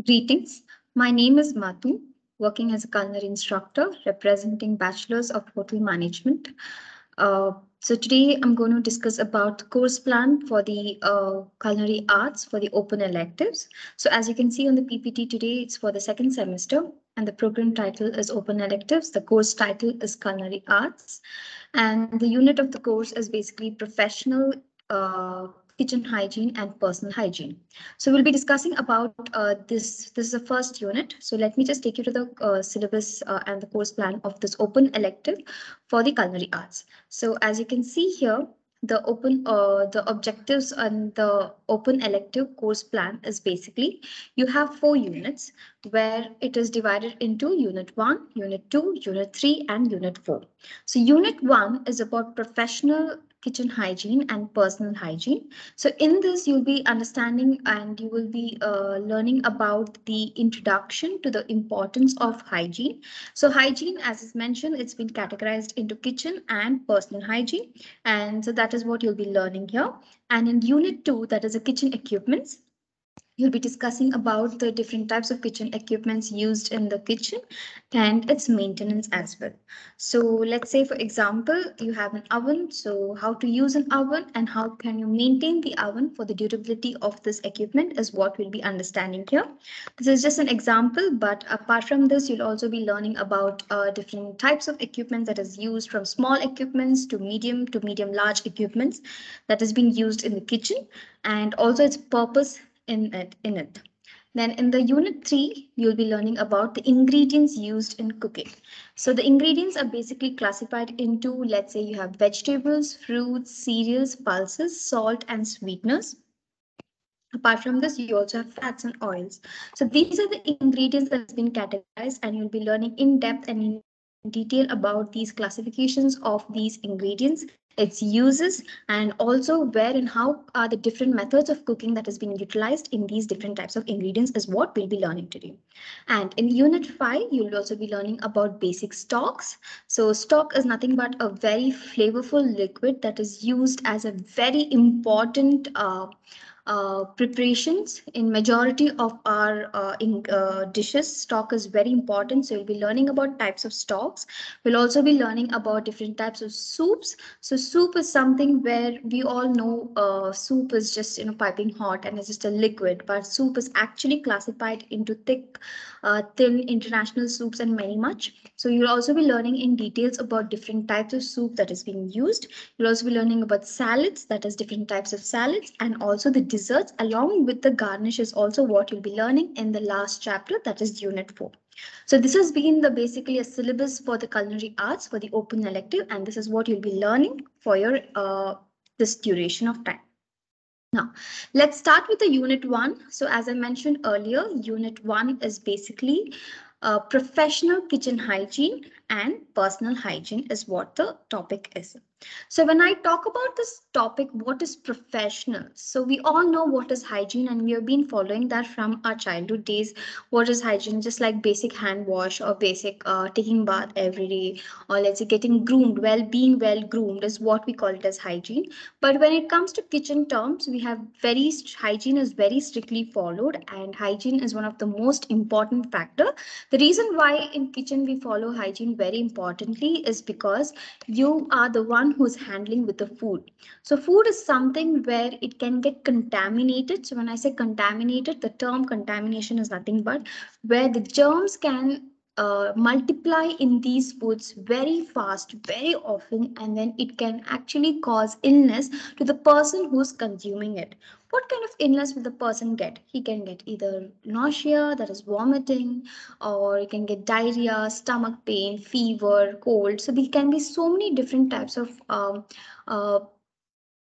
Greetings. My name is Madhu, working as a culinary instructor representing Bachelors of Hotel Management. So today I'm going to discuss about the course plan for the culinary arts for the open electives. So as you can see on the PPT today, it's for the second semester and the program title is Open Electives. The course title is Culinary Arts and the unit of the course is basically Professional Kitchen Hygiene and Personal Hygiene. So we'll be discussing about this. This is the first unit. So let me just take you to the syllabus and the course plan of this open elective for the culinary arts. So as you can see here, the objectives and the open elective course plan is basically you have 4 units where it is divided into unit 1, unit 2, unit 3 and unit 4. So unit 1 is about professional kitchen hygiene and personal hygiene. So in this, you'll be understanding and you will be learning about the introduction to the importance of hygiene. So hygiene, as is mentioned, it's been categorized into kitchen and personal hygiene. And so that is what you'll be learning here. And in unit 2, that is the kitchen equipments. You'll be discussing about the different types of kitchen equipments used in the kitchen and its maintenance as well. So let's say, for example, you have an oven. So how to use an oven and how can you maintain the oven for the durability of this equipment is what we'll be understanding here. This is just an example, but apart from this, you'll also be learning about different types of equipment that is used from small equipments to medium large equipments that is being used in the kitchen and also its purpose in it. Then in the unit 3, you'll be learning about the ingredients used in cooking. So the ingredients are basically classified into, let's say you have vegetables, fruits, cereals, pulses, salt and sweeteners. Apart from this, you also have fats and oils. So these are the ingredients that has been categorized and you'll be learning in depth and in detail about these classifications of these ingredients, its uses, and also where and how are the different methods of cooking that has been utilized in these different types of ingredients is what we'll be learning today. And in unit 5, you'll also be learning about basic stocks. So stock is nothing but a very flavorful liquid that is used as a very important preparations in majority of our dishes. Stock is very important, so you'll be learning about types of stocks. We'll also be learning about different types of soups. So soup is something where we all know soup is just piping hot and it's just a liquid, but soup is actually classified into thick, thin, international soups and many much. So you'll also be learning in details about different types of soup that is being used. You'll also be learning about salads, that is different types of salads, and also the desserts along with the garnish is also what you'll be learning in the last chapter, that is unit 4. So this has been the basically a syllabus for the culinary arts for the open elective, and this is what you'll be learning for your this duration of time. Now, let's start with the unit 1. So as I mentioned earlier, unit 1 is basically professional kitchen hygiene and personal hygiene is what the topic is. So when I talk about this topic, what is professional? So we all know what is hygiene and we have been following that from our childhood days. What is hygiene? Just like basic hand wash or basic taking bath every day, or let's say getting groomed, being well groomed is what we call it as hygiene. But when it comes to kitchen terms, we have hygiene is very strictly followed and hygiene is one of the most important factor. The reason why in kitchen we follow hygiene very importantly is because you are the one who's handling with the food. So food is something where it can get contaminated. So when I say contaminated, the term contamination is nothing but where the germs can multiply in these foods very fast, very often, and then it can actually cause illness to the person who's consuming it. What kind of illness will the person get? He can get either nausea, that is vomiting, or you can get diarrhea, stomach pain, fever, cold. So there can be so many different types of uh,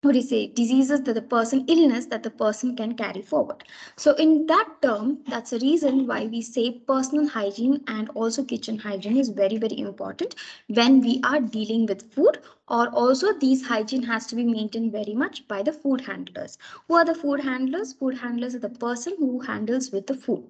what do you say, diseases that the person, illness that the person can carry forward. So in that term, that's the reason why we say personal hygiene and also kitchen hygiene is very, very important when we are dealing with food, or also these hygiene has to be maintained very much by the food handlers. Who are the food handlers? Food handlers are the person who handles with the food.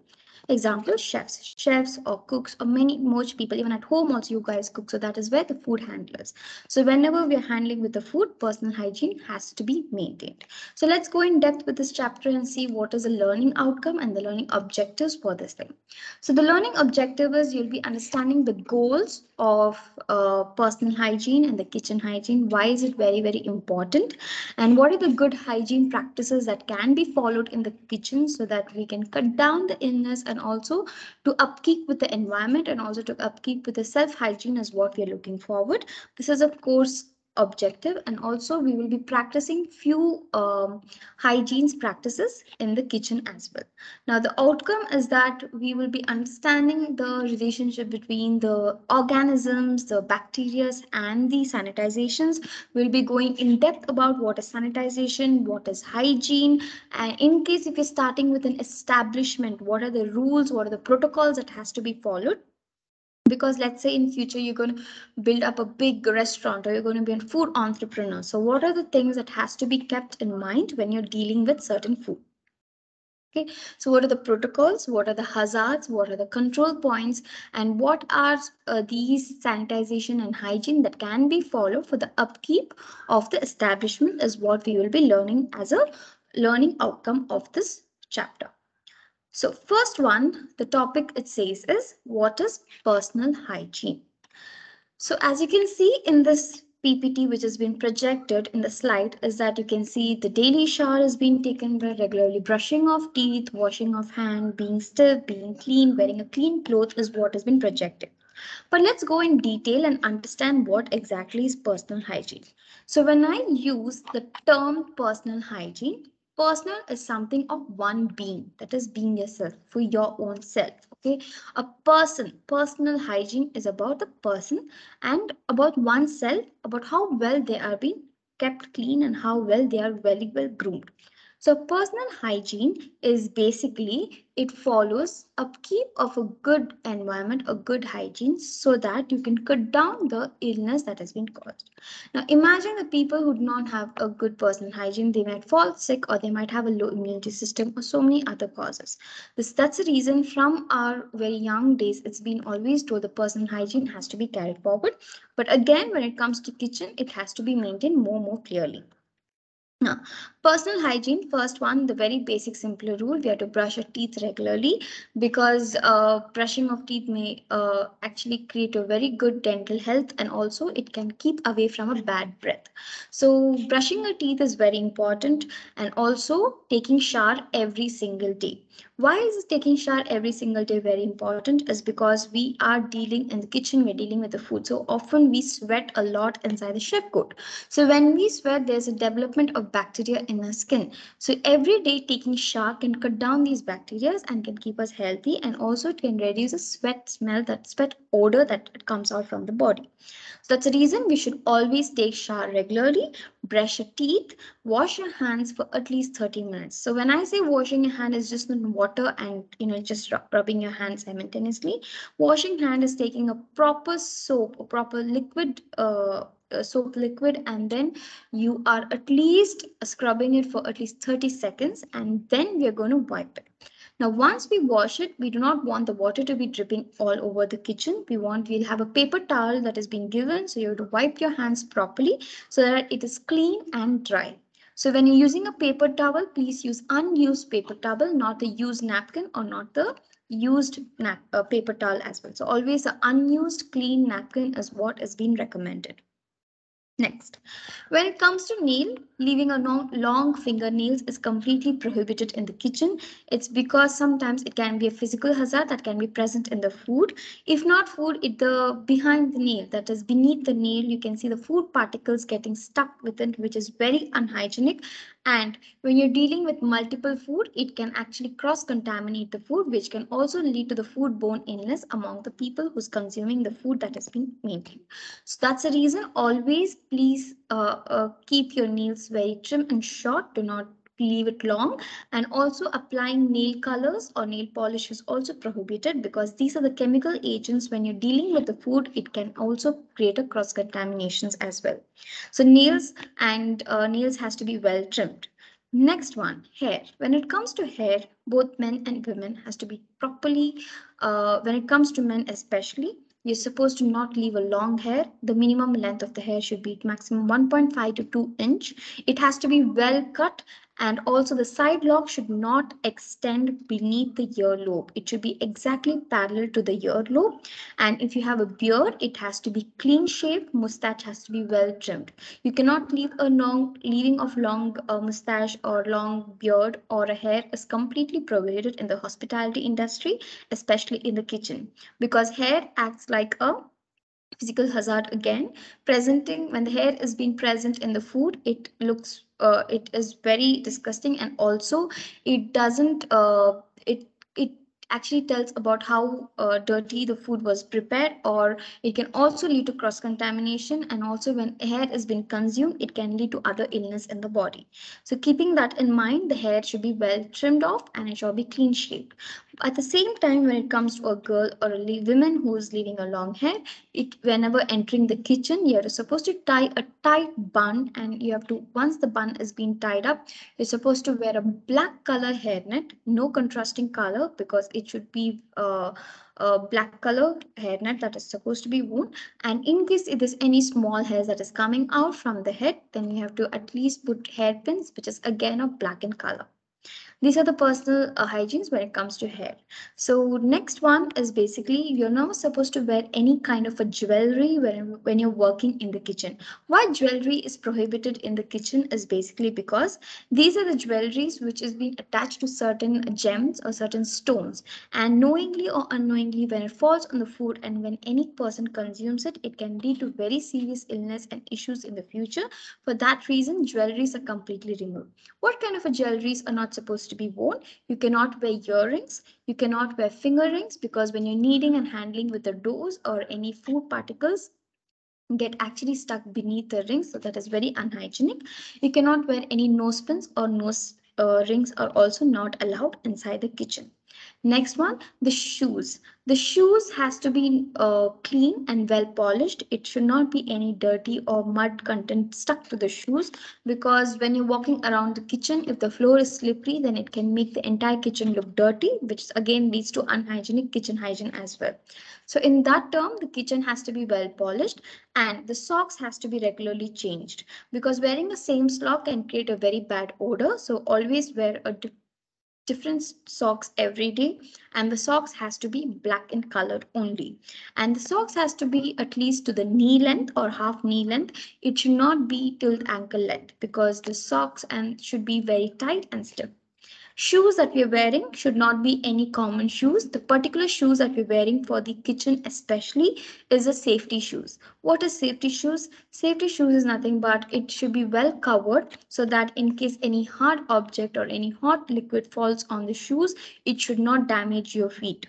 Example, chefs or cooks or many most people, even at home also you guys cook. So that is where the food handlers. So whenever we are handling with the food, personal hygiene has to be maintained. So let's go in depth with this chapter and see what is the learning outcome and the learning objectives for this thing. So the learning objective is you'll be understanding the goals of personal hygiene and the kitchen hygiene. Why is it very, very important? And what are the good hygiene practices that can be followed in the kitchen so that we can cut down the illness and also to upkeep with the environment and also to upkeep with the self hygiene is what we are looking forward. This is of course objective, and also we will be practicing few hygienes practices in the kitchen as well. Now the outcome is that we will be understanding the relationship between the organisms, the bacteria and the sanitizations. We'll be going in depth about what is sanitization, what is hygiene, and in case if you're starting with an establishment, what are the rules, what are the protocols that has to be followed. Because let's say in future you're going to build up a big restaurant or you're going to be a food entrepreneur, so what are the things that has to be kept in mind when you're dealing with certain food? Okay, so what are the protocols, what are the hazards, what are the control points, and what are these sanitization and hygiene that can be followed for the upkeep of the establishment is what we will be learning as a learning outcome of this chapter. So first one, the topic it says is what is personal hygiene. So as you can see in this PPT which has been projected in the slide is that you can see the daily shower is being taken by regularly brushing of teeth, washing of hand, being stiff, being clean, wearing a clean cloth is what has been projected. But let's go in detail and understand what exactly is personal hygiene. So when I use the term personal hygiene, personal is something of one being, that is being yourself, for your own self. Okay, a person, personal hygiene is about the person and about oneself, about how well they are being kept clean and how well they are very well groomed. So personal hygiene is basically it follows upkeep of a good environment, a good hygiene, so that you can cut down the illness that has been caused. Now imagine the people who do not have a good personal hygiene, they might fall sick or they might have a low immunity system or so many other causes. That's the reason from our very young days it's been always told the personal hygiene has to be carried forward. But again, when it comes to kitchen, it has to be maintained more clearly. Now, personal hygiene, first one, the very basic simple rule, we have to brush our teeth regularly because brushing of teeth may actually create a very good dental health and also it can keep away from a bad breath. So brushing our teeth is very important and also taking shower every single day. Why is taking shower every single day very important is because we are dealing in the kitchen, we're dealing with the food. So often we sweat a lot inside the chef coat. So when we sweat, there's a development of bacteria in our skin. So every day taking shower can cut down these bacteria and can keep us healthy, and also it can reduce the sweat smell, that sweat odor that comes out from the body. So that's the reason we should always take shower regularly, brush your teeth, wash your hands for at least 30 minutes. So when I say washing your hand is just not water and just rubbing your hands simultaneously. Washing hand is taking a proper soap, a proper liquid soap liquid, and then you are at least scrubbing it for at least 30 seconds and then we are going to wipe it. Now, once we wash it, we do not want the water to be dripping all over the kitchen. We'll have a paper towel that is being given. So you have to wipe your hands properly so that it is clean and dry. So when you're using a paper towel, please use unused paper towel, not the used napkin or not the used paper towel as well. So always the unused clean napkin is what is being recommended. Next, when it comes to nail, leaving a long fingernails is completely prohibited in the kitchen. It's because sometimes it can be a physical hazard that can be present in the food. If not food, the behind the nail, that is beneath the nail, you can see the food particles getting stuck within, which is very unhygienic. And when you're dealing with multiple food, it can actually cross-contaminate the food, which can also lead to the foodborne illness among the people who's consuming the food that has been maintained. So that's the reason always please keep your nails very trim and short. Do not leave it long. And also applying nail colors or nail polish is also prohibited because these are the chemical agents. When you're dealing with the food, it can also create a cross contaminations as well. So nails has to be well trimmed. Next one, hair. When it comes to hair, both men and women has to be properly, when it comes to men especially, you're supposed to not leave a long hair. The minimum length of the hair should be maximum 1.5 to 2 inch. It has to be well cut, and also the side lock should not extend beneath the earlobe. It should be exactly parallel to the earlobe. And if you have a beard, it has to be clean shaved. Mustache has to be well trimmed. You cannot leave a long leaving of long mustache or long beard or a hair is completely prohibited in the hospitality industry, especially in the kitchen, because hair acts like a physical hazard again. Presenting when the hair is being present in the food, it looks it is very disgusting, and also it doesn't it actually tells about how dirty the food was prepared, or it can also lead to cross contamination, and also when hair is being consumed it can lead to other illness in the body. So keeping that in mind, the hair should be well trimmed off and it should be clean shaved. At the same time, when it comes to a girl or a woman who is leaving a long hair, it whenever entering the kitchen, you're supposed to tie a tight bun, and you have to, once the bun is being tied up, you're supposed to wear a black color hairnet, no contrasting color, because it should be a black color hairnet that is supposed to be worn. And in case if there's any small hairs that is coming out from the head, then you have to at least put hairpins, which is again of black in color. These are the personal hygienes when it comes to hair. So next one is basically you're not supposed to wear any kind of a jewelry when you're working in the kitchen. Why jewelry is prohibited in the kitchen is basically because these are the jewelries which is being attached to certain gems or certain stones, and knowingly or unknowingly when it falls on the food and when any person consumes it, it can lead to very serious illness and issues in the future. For that reason, jewelries are completely removed. What kind of a jewelries are not supposed to be worn? You cannot wear earrings, you cannot wear finger rings, because when you're kneading and handling with the doughs or any food particles get actually stuck beneath the rings, so that is very unhygienic. You cannot wear any nose pins or nose rings are also not allowed inside the kitchen. Next one, the shoes. The shoes has to be clean and well polished. It should not be any dirty or mud content stuck to the shoes, because when you're walking around the kitchen, if the floor is slippery, then it can make the entire kitchen look dirty, which again leads to unhygienic kitchen hygiene as well. So in that term, the kitchen has to be well polished, and the socks has to be regularly changed, because wearing the same sock can create a very bad odor. So always wear a different socks every day, and the socks has to be black in color only, and the socks has to be at least to the knee length or half knee length. It should not be till ankle length, because the socks and should be very tight and stiff. Shoes that we're wearing should not be any common shoes. The particular shoes that we're wearing for the kitchen especially is a safety shoes. What is safety shoes? Safety shoes is nothing but it should be well covered, so that in case any hard object or any hot liquid falls on the shoes, it should not damage your feet.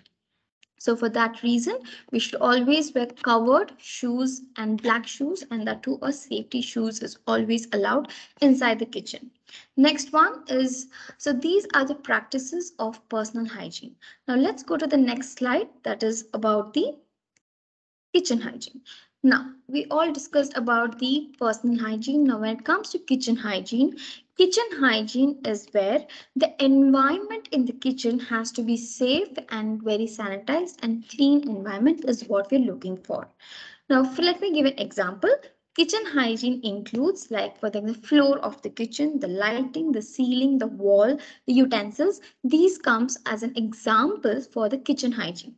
So for that reason, we should always wear covered shoes and black shoes, and that too a safety shoes is always allowed inside the kitchen. Next one is, so these are the practices of personal hygiene. Now let's go to the next slide, that is about the kitchen hygiene. Now, we all discussed about the personal hygiene. Now, when it comes to kitchen hygiene is where the environment in the kitchen has to be safe and very sanitized, and clean environment is what we're looking for. Now, let me give an example. Kitchen hygiene includes, like for the floor of the kitchen, the lighting, the ceiling, the wall, the utensils. These comes as an example for the kitchen hygiene.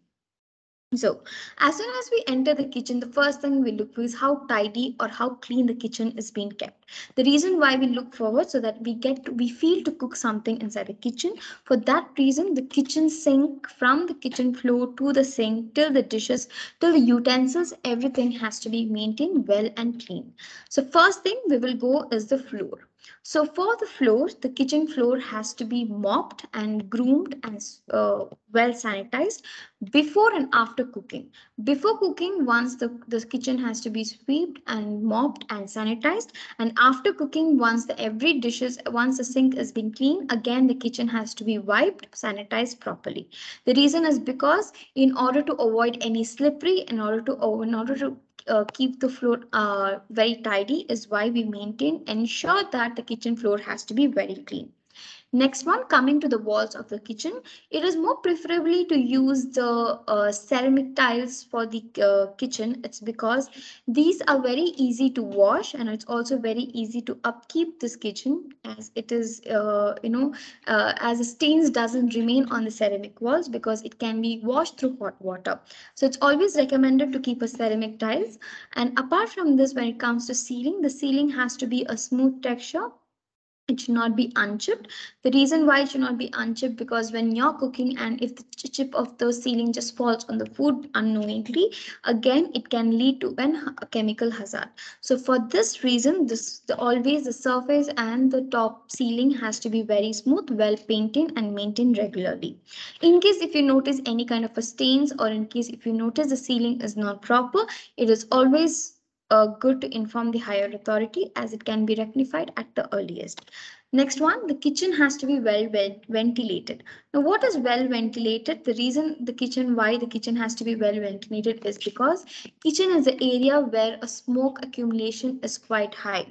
So, as soon as we enter the kitchen, the first thing we look for is how tidy or how clean the kitchen is being kept. The reason why we look forward, so that we feel to cook something inside the kitchen. For that reason, the kitchen sink, from the kitchen floor to the sink till the dishes till the utensils, everything has to be maintained well and clean. So first thing we will go is the floor. So for the floor, the kitchen floor has to be mopped and groomed and well sanitized before and after cooking. Before cooking, once the kitchen has to be swept and mopped and sanitized, and after cooking, once the sink is being cleaned, again the kitchen has to be wiped, sanitized properly. The reason is because in order to avoid any slippery, in order to keep the floor very tidy is why we maintain and ensure that the kitchen floor has to be very clean. Next one, coming to the walls of the kitchen, it is more preferably to use the ceramic tiles for the kitchen. It's because these are very easy to wash and it's also very easy to upkeep this kitchen as it is, as the stains doesn't remain on the ceramic walls because it can be washed through hot water. So it's always recommended to keep a ceramic tiles. And apart from this, when it comes to ceiling, the ceiling has to be a smooth texture. It should not be unchipped. The reason why it should not be unchipped because when you're cooking and if the chip of the ceiling just falls on the food unknowingly, again it can lead to a chemical hazard. So for this reason, always the surface and the top ceiling has to be very smooth, well painted and maintained regularly. In case if you notice any kind of a stains or in case if you notice the ceiling is not proper, it is always good to inform the higher authority as it can be rectified at the earliest. Next one, the kitchen has to be well ventilated. Now, what is well ventilated? The reason why the kitchen has to be well ventilated is because kitchen is the area where a smoke accumulation is quite high.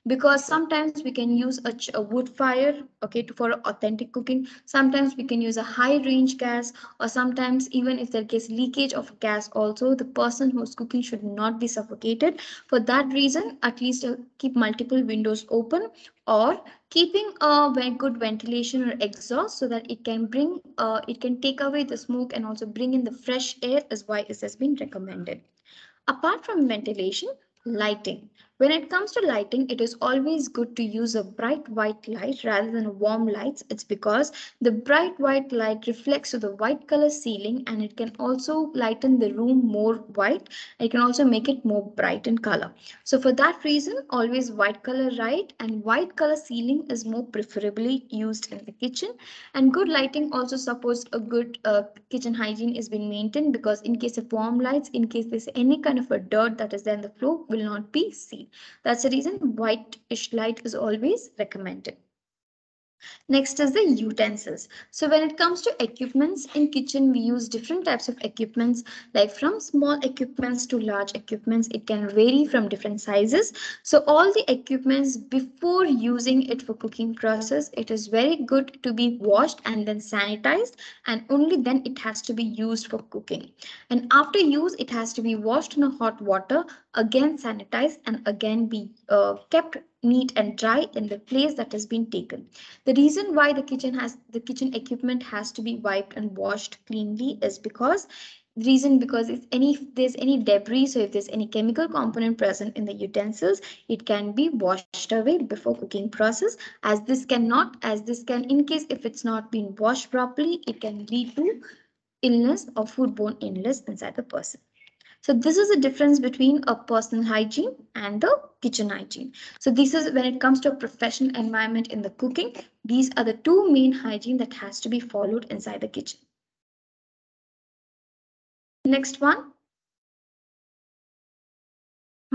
Because sometimes we can use a wood fire, okay, for authentic cooking. Sometimes we can use a high range gas, or sometimes even if there is leakage of gas, also the person who's cooking should not be suffocated. For that reason, at least keep multiple windows open or keeping a very good ventilation or exhaust so that it can take away the smoke and also bring in the fresh air is why this has been recommended. Apart from ventilation, lighting. When it comes to lighting, it is always good to use a bright white light rather than warm lights. It's because the bright white light reflects to the white color ceiling and it can also lighten the room more white. It can also make it more bright in color. So for that reason, always white color light and white color ceiling is more preferably used in the kitchen. And good lighting also supports a good kitchen hygiene is being maintained because in case of warm lights, in case there's any kind of a dirt that is there in the floor will not be seen. That's the reason whitish light is always recommended. Next is the utensils. So when it comes to equipments in kitchen, we use different types of equipments, like from small equipments to large equipments. It can vary from different sizes. So all the equipments before using it for cooking process, it is very good to be washed and then sanitized, and only then it has to be used for cooking. And after use, it has to be washed in a hot water, again sanitized, and again be kept neat and dry in the place that has been taken. The reason why the kitchen equipment has to be wiped and washed cleanly is because if there's any debris, so if there's any chemical component present in the utensils, it can be washed away before cooking process, as this can, in case if it's not been washed properly, it can lead to illness or foodborne illness inside the person. So this is the difference between a personal hygiene and the kitchen hygiene. So this is when it comes to a professional environment in the cooking, these are the two main hygiene that has to be followed inside the kitchen. Next one.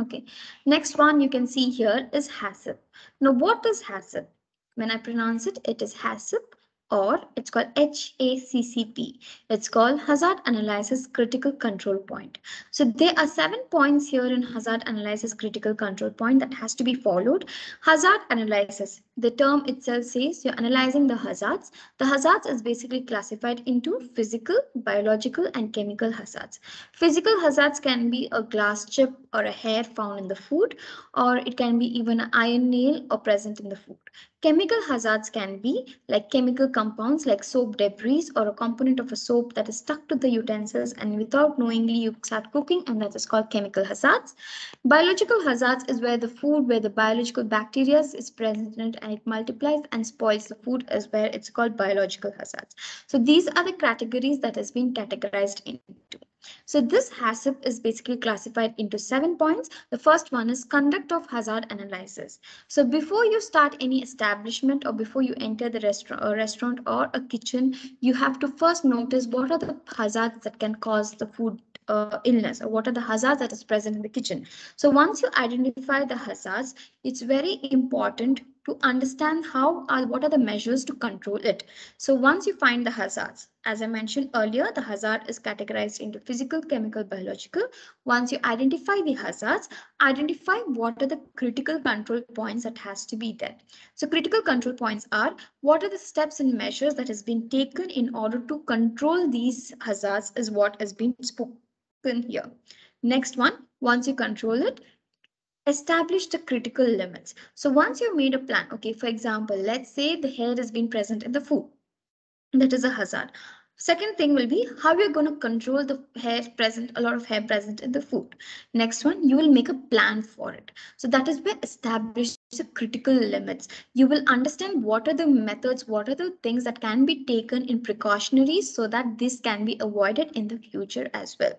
Okay. Next one you can see here is HACCP. Now what is HACCP? When I pronounce it, it is HACCP, or it's called HACCP. It's called Hazard Analysis Critical Control Point. So there are 7 points here in Hazard Analysis Critical Control Point that has to be followed. Hazard analysis, the term itself says you're analyzing the hazards. The hazards is basically classified into physical, biological, and chemical hazards. Physical hazards can be a glass chip or a hair found in the food, or it can be even an iron nail or present in the food. Chemical hazards can be like chemical compounds like soap debris or a component of a soap that is stuck to the utensils and without knowingly you start cooking, and that is called chemical hazards. Biological hazards is where the food where the biological bacteria is present in it and it multiplies and spoils the food, is where it's called biological hazards. So these are the categories that has been categorized into. So this HACCP is basically classified into 7 points. The first one is conduct of hazard analysis. So before you start any establishment or before you enter the restaurant or a kitchen, you have to first notice what are the hazards that can cause the food illness, or what are the hazards that is present in the kitchen. So once you identify the hazards, it's very important to understand what are the measures to control it. So once you find the hazards, as I mentioned earlier, the hazard is categorized into physical, chemical, biological. Once you identify the hazards, identify what are the critical control points that has to be there. So critical control points are what are the steps and measures that has been taken in order to control these hazards is what has been spoken here. Next one, once you control it, establish the critical limits. So once you've made a plan, okay, for example, let's say the hair has been present in the food. That is a hazard. Second thing will be how you're going to control the hair present, a lot of hair present in the food. Next one, you will make a plan for it. So that is where establish the critical limits. You will understand what are the methods, what are the things that can be taken in precautionary so that this can be avoided in the future as well.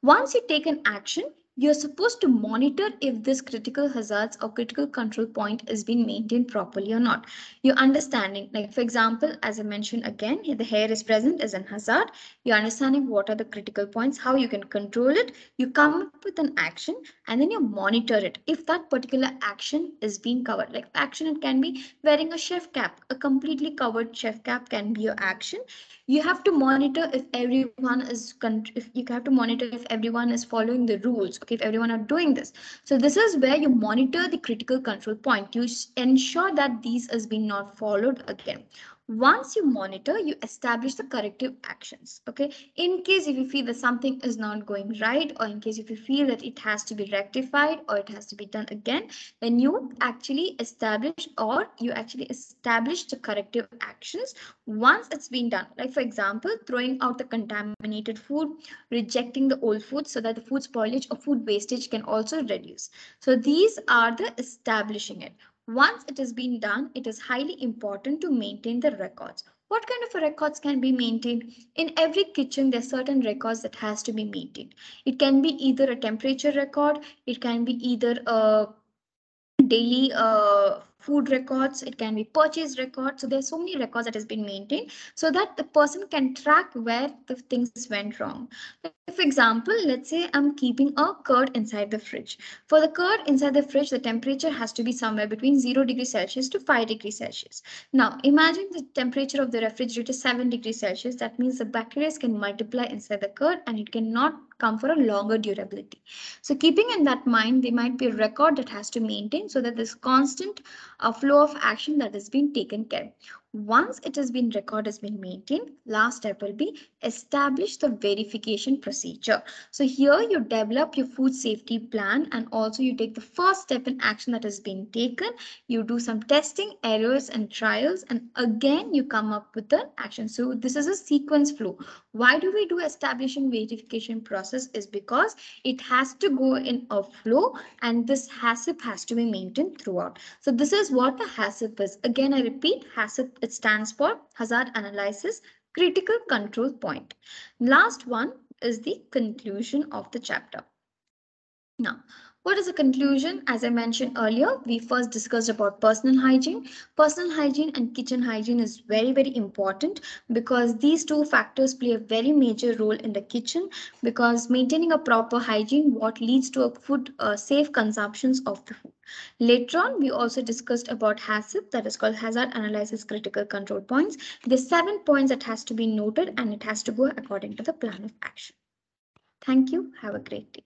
Once you take an action, you're supposed to monitor if this critical hazards or critical control point is being maintained properly or not. You're understanding, like for example, as I mentioned again, the hair is present as an hazard. You're understanding what are the critical points, how you can control it. You come up with an action and then you monitor it. If that particular action is being covered, like action, it can be wearing a chef cap, a completely covered chef cap can be your action. You have to monitor if everyone is, if you have to monitor if everyone is following the rules, okay, if everyone are doing this. So this is where you monitor the critical control point. You ensure that these is being not followed again. Once you monitor, you establish the corrective actions. Okay, in case if you feel that something is not going right, or in case if you feel that it has to be rectified or it has to be done again, then you actually establish the corrective actions once it's been done. Like for example, throwing out the contaminated food, rejecting the old food so that the food spoilage or food wastage can also reduce. So these are the establishing it. Once it has been done, it is highly important to maintain the records. What kind of records can be maintained? In every kitchen, there are certain records that has to be maintained. It can be either a temperature record, it can be either a daily food records, it can be purchase records. So there's so many records that has been maintained so that the person can track where the things went wrong. Like for example, let's say I'm keeping a curd inside the fridge. For the curd inside the fridge, the temperature has to be somewhere between 0 degrees Celsius to 5 degrees Celsius. Now imagine the temperature of the refrigerator is 7 degrees Celsius. That means the bacteria can multiply inside the curd and it cannot come for a longer durability. So keeping in that mind, there might be a record that has to maintain so that this constant flow of action that has been taken care. Once it has been record has been maintained, last step will be establish the verification procedure. So here you develop your food safety plan and also you take the first step in action that has been taken. You do some testing, errors and trials, and again you come up with the action. So this is a sequence flow. Why do we do establishing verification process is because it has to go in a flow and this HACCP has to be maintained throughout. So this is what the HACCP is. Again, I repeat, HACCP, it stands for Hazard Analysis Critical Control Point. Last one is the conclusion of the chapter. Now, what is the conclusion? As I mentioned earlier, we first discussed about personal hygiene. Personal hygiene and kitchen hygiene is very, very important because these two factors play a very major role in the kitchen, because maintaining a proper hygiene what leads to a food safe consumptions of the food. Later on, we also discussed about HACCP, that is called Hazard Analysis Critical Control Points. The 7 points that has to be noted and it has to go according to the plan of action. Thank you. Have a great day.